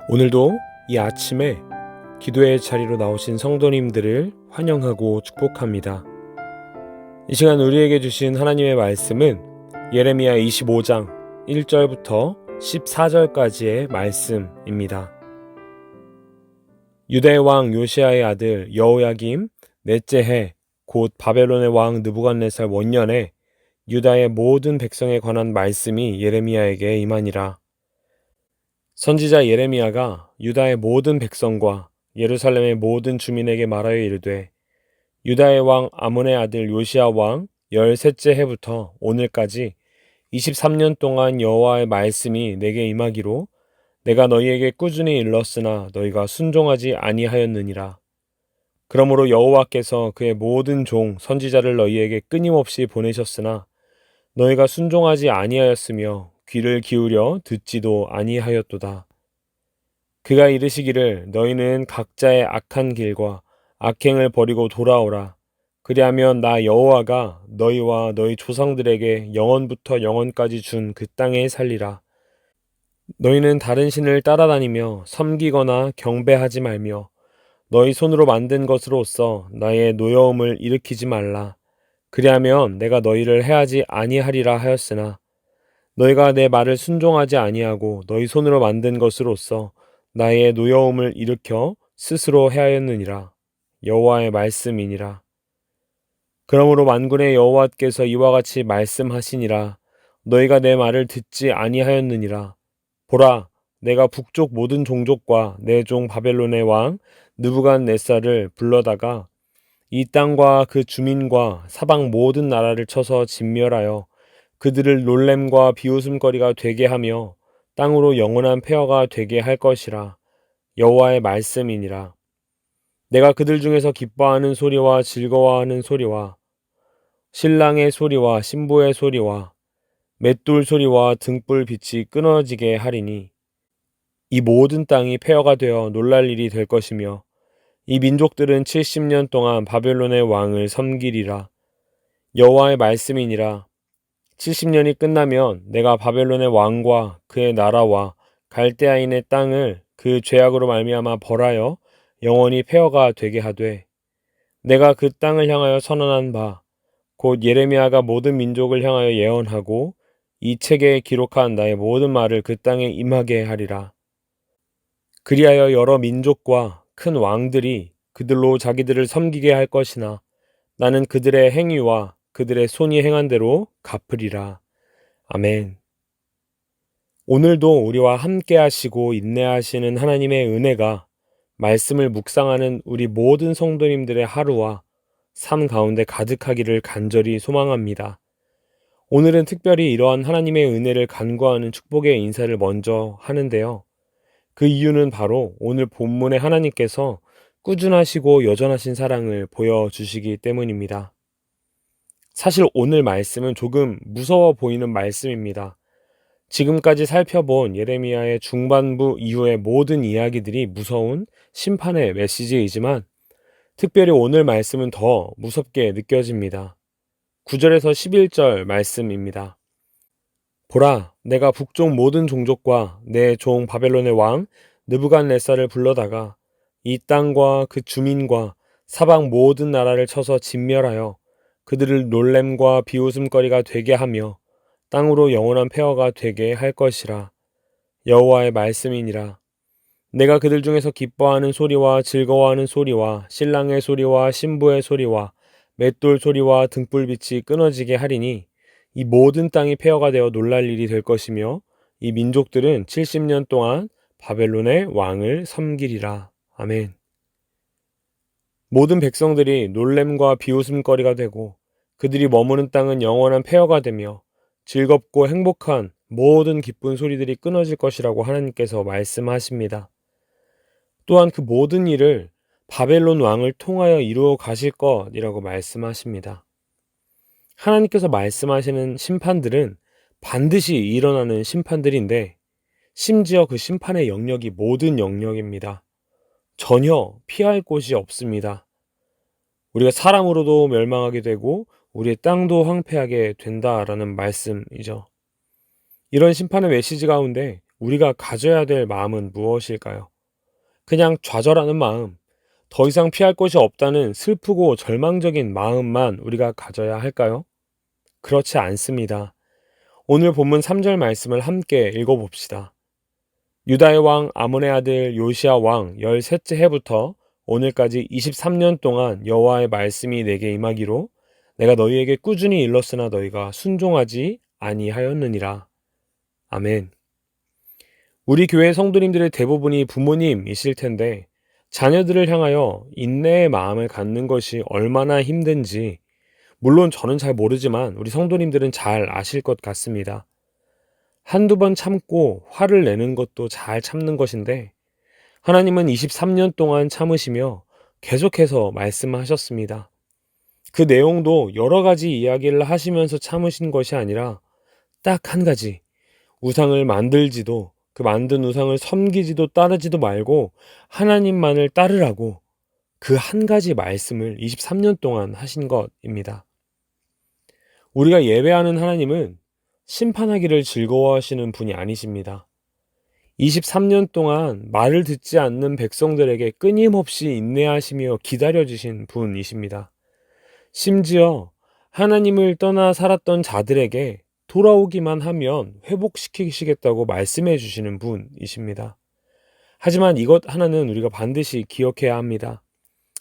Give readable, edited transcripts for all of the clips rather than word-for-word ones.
오늘도 이 아침에 기도의 자리로 나오신 성도님들을 환영하고 축복합니다. 이 시간 우리에게 주신 하나님의 말씀은 예레미야 25장 1절부터 14절까지의 말씀입니다. 유다의 왕 요시야의 아들 여호야김 넷째 해 곧 바벨론의 왕 느부갓네살 원년에 유다의 모든 백성에 관한 말씀이 예레미야에게 임하니라. 선지자 예레미야가 유다의 모든 백성과 예루살렘의 모든 주민에게 말하여 이르되 유다의 왕 아몬의 아들 요시야 왕 13째 해부터 오늘까지 23년 동안 여호와의 말씀이 내게 임하기로 내가 너희에게 꾸준히 일렀으나 너희가 순종하지 아니하였느니라. 그러므로 여호와께서 그의 모든 종 선지자를 너희에게 끊임없이 보내셨으나 너희가 순종하지 아니하였으며 귀를 기울여 듣지도 아니하였도다. 그가 이르시기를 너희는 각자의 악한 길과 악행을 버리고 돌아오라. 그리하면 나 여호와가 너희와 너희 조상들에게 영원부터 영원까지 준 그 땅에 살리라. 너희는 다른 신을 따라다니며 섬기거나 경배하지 말며 너희 손으로 만든 것으로써 나의 노여움을 일으키지 말라. 그리하면 내가 너희를 해하지 아니하리라 하였으나 너희가 내 말을 순종하지 아니하고 너희 손으로 만든 것으로써 나의 노여움을 일으켜 스스로 해하였느니라. 여호와의 말씀이니라. 그러므로 만군의 여호와께서 이와 같이 말씀하시니라. 너희가 내 말을 듣지 아니하였느니라. 보라, 내가 북쪽 모든 종족과 내 종 바벨론의 왕 느부갓네살을 불러다가 이 땅과 그 주민과 사방 모든 나라를 쳐서 진멸하여 그들을 놀램과 비웃음거리가 되게 하며 땅으로 영원한 폐허가 되게 할 것이라. 여호와의 말씀이니라. 내가 그들 중에서 기뻐하는 소리와 즐거워하는 소리와 신랑의 소리와 신부의 소리와 맷돌 소리와 등불 빛이 끊어지게 하리니 이 모든 땅이 폐허가 되어 놀랄 일이 될 것이며 이 민족들은 70년 동안 바벨론의 왕을 섬기리라. 여호와의 말씀이니라. 70년이 끝나면 내가 바벨론의 왕과 그의 나라와 갈대아인의 땅을 그 죄악으로 말미암아 벌하여 영원히 폐허가 되게 하되 내가 그 땅을 향하여 선언한 바 곧 예레미야가 모든 민족을 향하여 예언하고 이 책에 기록한 나의 모든 말을 그 땅에 임하게 하리라. 그리하여 여러 민족과 큰 왕들이 그들로 자기들을 섬기게 할 것이나 나는 그들의 행위와 그들의 손이 행한 대로 갚으리라. 아멘. 오늘도 우리와 함께 하시고 인내하시는 하나님의 은혜가 말씀을 묵상하는 우리 모든 성도님들의 하루와 삶 가운데 가득하기를 간절히 소망합니다. 오늘은 특별히 이러한 하나님의 은혜를 간구하는 축복의 인사를 먼저 하는데요. 그 이유는 바로 오늘 본문의 하나님께서 꾸준하시고 여전하신 사랑을 보여주시기 때문입니다. 사실 오늘 말씀은 조금 무서워 보이는 말씀입니다. 지금까지 살펴본 예레미야의 중반부 이후의 모든 이야기들이 무서운 심판의 메시지이지만 특별히 오늘 말씀은 더 무섭게 느껴집니다. 9절에서 11절 말씀입니다. 보라, 내가 북쪽 모든 종족과 내 종 바벨론의 왕 느부갓네살을 불러다가 이 땅과 그 주민과 사방 모든 나라를 쳐서 진멸하여 그들을 놀램과 비웃음거리가 되게 하며 땅으로 영원한 폐허가 되게 할 것이라. 여호와의 말씀이니라. 내가 그들 중에서 기뻐하는 소리와 즐거워하는 소리와 신랑의 소리와 신부의 소리와 맷돌 소리와 등불빛이 끊어지게 하리니 이 모든 땅이 폐허가 되어 놀랄 일이 될 것이며 이 민족들은 70년 동안 바벨론의 왕을 섬기리라. 아멘. 모든 백성들이 놀램과 비웃음거리가 되고 그들이 머무는 땅은 영원한 폐허가 되며 즐겁고 행복한 모든 기쁜 소리들이 끊어질 것이라고 하나님께서 말씀하십니다. 또한 그 모든 일을 바벨론 왕을 통하여 이루어 가실 것이라고 말씀하십니다. 하나님께서 말씀하시는 심판들은 반드시 일어나는 심판들인데 심지어 그 심판의 영역이 모든 영역입니다. 전혀 피할 곳이 없습니다. 우리가 사람으로도 멸망하게 되고 우리의 땅도 황폐하게 된다라는 말씀이죠. 이런 심판의 메시지 가운데 우리가 가져야 될 마음은 무엇일까요? 그냥 좌절하는 마음, 더 이상 피할 곳이 없다는 슬프고 절망적인 마음만 우리가 가져야 할까요? 그렇지 않습니다. 오늘 본문 3절 말씀을 함께 읽어봅시다. 유다의 왕 아몬의 아들 요시야 왕 13째 해부터 오늘까지 23년 동안 여호와의 말씀이 내게 임하기로 내가 너희에게 꾸준히 일렀으나 너희가 순종하지 아니하였느니라. 아멘. 우리 교회 성도님들의 대부분이 부모님이실 텐데 자녀들을 향하여 인내의 마음을 갖는 것이 얼마나 힘든지 물론 저는 잘 모르지만 우리 성도님들은 잘 아실 것 같습니다. 한두 번 참고 화를 내는 것도 잘 참는 것인데 하나님은 23년 동안 참으시며 계속해서 말씀하셨습니다. 그 내용도 여러 가지 이야기를 하시면서 참으신 것이 아니라 딱 한 가지, 우상을 만들지도 그 만든 우상을 섬기지도 따르지도 말고 하나님만을 따르라고 그 한 가지 말씀을 23년 동안 하신 것입니다. 우리가 예배하는 하나님은 심판하기를 즐거워하시는 분이 아니십니다. 23년 동안 말을 듣지 않는 백성들에게 끊임없이 인내하시며 기다려주신 분이십니다. 심지어 하나님을 떠나 살았던 자들에게 돌아오기만 하면 회복시키시겠다고 말씀해 주시는 분이십니다. 하지만 이것 하나는 우리가 반드시 기억해야 합니다.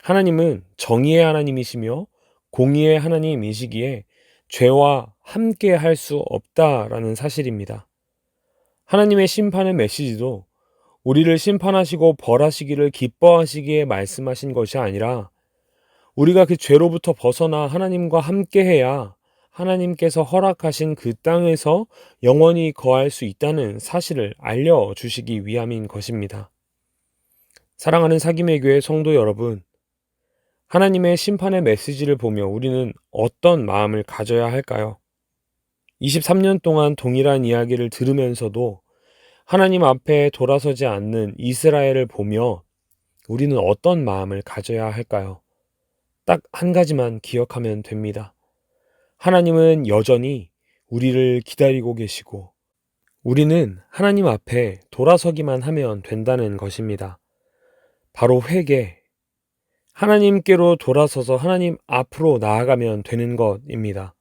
하나님은 정의의 하나님이시며 공의의 하나님이시기에 죄와 함께 할 수 없다라는 사실입니다. 하나님의 심판의 메시지도 우리를 심판하시고 벌하시기를 기뻐하시기에 말씀하신 것이 아니라 우리가 그 죄로부터 벗어나 하나님과 함께해야 하나님께서 허락하신 그 땅에서 영원히 거할 수 있다는 사실을 알려주시기 위함인 것입니다. 사랑하는 사김의 교회 성도 여러분, 하나님의 심판의 메시지를 보며 우리는 어떤 마음을 가져야 할까요? 23년 동안 동일한 이야기를 들으면서도 하나님 앞에 돌아서지 않는 이스라엘을 보며 우리는 어떤 마음을 가져야 할까요? 딱 한 가지만 기억하면 됩니다. 하나님은 여전히 우리를 기다리고 계시고 우리는 하나님 앞에 돌아서기만 하면 된다는 것입니다. 바로 회개, 하나님께로 돌아서서 하나님 앞으로 나아가면 되는 것입니다.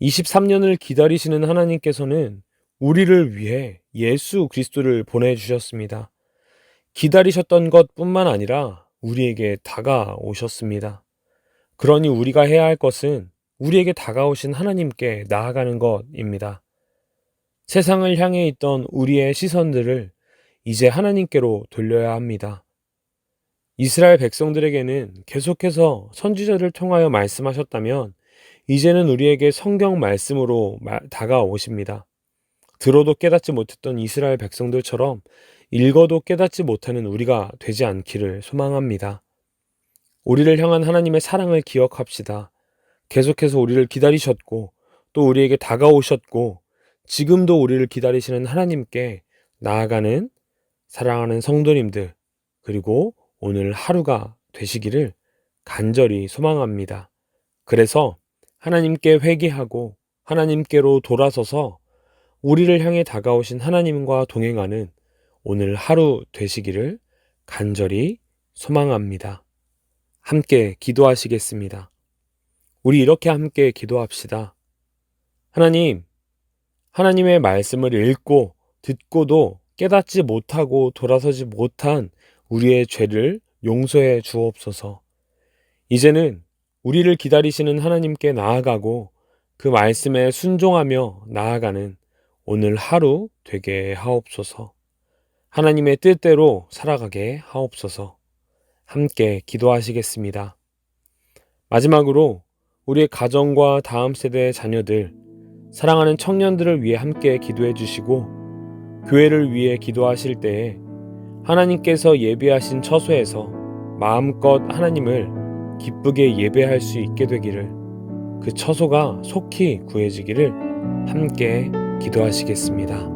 23년을 기다리시는 하나님께서는 우리를 위해 예수 그리스도를 보내주셨습니다. 기다리셨던 것뿐만 아니라 우리에게 다가오셨습니다. 그러니 우리가 해야 할 것은 우리에게 다가오신 하나님께 나아가는 것입니다. 세상을 향해 있던 우리의 시선들을 이제 하나님께로 돌려야 합니다. 이스라엘 백성들에게는 계속해서 선지자를 통하여 말씀하셨다면 이제는 우리에게 성경 말씀으로 다가오십니다. 들어도 깨닫지 못했던 이스라엘 백성들처럼 읽어도 깨닫지 못하는 우리가 되지 않기를 소망합니다. 우리를 향한 하나님의 사랑을 기억합시다. 계속해서 우리를 기다리셨고 또 우리에게 다가오셨고 지금도 우리를 기다리시는 하나님께 나아가는 사랑하는 성도님들 그리고 오늘 하루가 되시기를 간절히 소망합니다. 그래서 하나님께 회개하고 하나님께로 돌아서서 우리를 향해 다가오신 하나님과 동행하는 오늘 하루 되시기를 간절히 소망합니다. 함께 기도하시겠습니다. 우리 이렇게 함께 기도합시다. 하나님, 하나님의 말씀을 읽고 듣고도 깨닫지 못하고 돌아서지 못한 우리의 죄를 용서해 주옵소서. 이제는 우리를 기다리시는 하나님께 나아가고 그 말씀에 순종하며 나아가는 오늘 하루 되게 하옵소서. 하나님의 뜻대로 살아가게 하옵소서. 함께 기도하시겠습니다. 마지막으로 우리의 가정과 다음 세대의 자녀들, 사랑하는 청년들을 위해 함께 기도해 주시고 교회를 위해 기도하실 때에 하나님께서 예배하신 처소에서 마음껏 하나님을 기쁘게 예배할 수 있게 되기를 그 처소가 속히 구해지기를 함께 기도하시겠습니다.